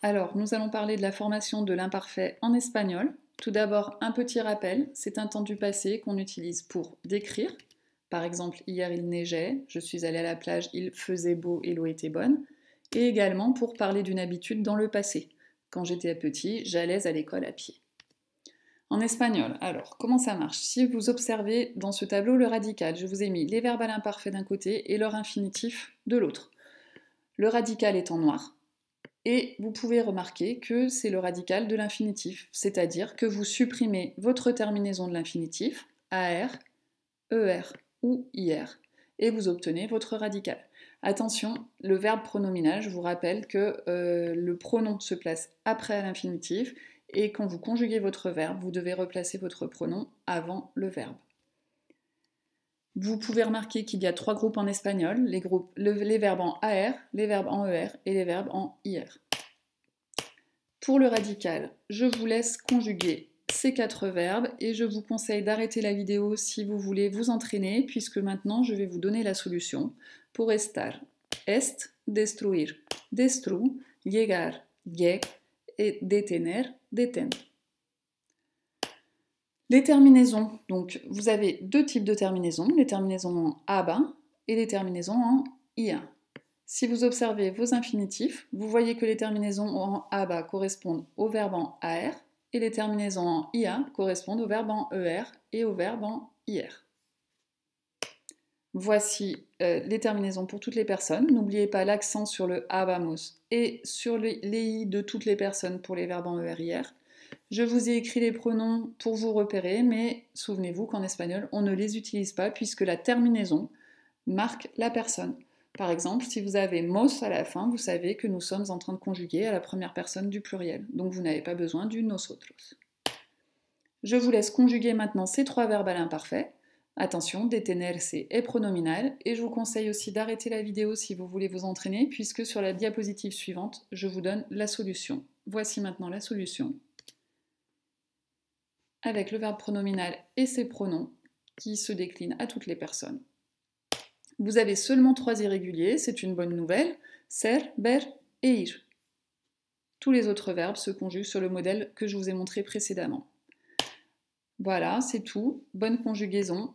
Alors, nous allons parler de la formation de l'imparfait en espagnol. Tout d'abord, un petit rappel, c'est un temps du passé qu'on utilise pour décrire. Par exemple, hier il neigeait, je suis allée à la plage, il faisait beau et l'eau était bonne. Et également pour parler d'une habitude dans le passé. Quand j'étais petit, j'allais à l'école à pied. En espagnol, alors, comment ça marche? Si vous observez dans ce tableau le radical, je vous ai mis les verbes à l'imparfait d'un côté et leur infinitif de l'autre. Le radical est en noir. Et vous pouvez remarquer que c'est le radical de l'infinitif, c'est-à-dire que vous supprimez votre terminaison de l'infinitif, AR, ER ou IR, et vous obtenez votre radical. Attention, le verbe pronominal, je vous rappelle que le pronom se place après l'infinitif, et quand vous conjuguez votre verbe, vous devez replacer votre pronom avant le verbe. Vous pouvez remarquer qu'il y a 3 groupes en espagnol, les verbes en AR, les verbes en ER et les verbes en IR. Pour le radical, je vous laisse conjuguer ces 4 verbes et je vous conseille d'arrêter la vidéo si vous voulez vous entraîner, puisque maintenant je vais vous donner la solution. Pour estar, est, destruir, destru, llegar, lleg, et detener, deten. Les terminaisons, donc vous avez 2 types de terminaisons, les terminaisons en aba et les terminaisons en ia. Si vous observez vos infinitifs, vous voyez que les terminaisons en aba correspondent au verbe en ar et les terminaisons en ia correspondent au verbe en er et au verbe en ir. Voici les terminaisons pour toutes les personnes. N'oubliez pas l'accent sur le habamos et sur les i de toutes les personnes pour les verbes en er, ir. Je vous ai écrit les pronoms pour vous repérer, mais souvenez-vous qu'en espagnol, on ne les utilise pas puisque la terminaison marque la personne. Par exemple, si vous avez mos à la fin, vous savez que nous sommes en train de conjuguer à la première personne du pluriel. Donc vous n'avez pas besoin du nosotros. Je vous laisse conjuguer maintenant ces 3 verbes à l'imparfait. Attention, detenerse est pronominal. Et je vous conseille aussi d'arrêter la vidéo si vous voulez vous entraîner, puisque sur la diapositive suivante, je vous donne la solution. Voici maintenant la solution, avec le verbe pronominal et ses pronoms qui se déclinent à toutes les personnes. Vous avez seulement 3 irréguliers, c'est une bonne nouvelle, ser, ver et ir. Tous les autres verbes se conjuguent sur le modèle que je vous ai montré précédemment. Voilà, c'est tout. Bonne conjugaison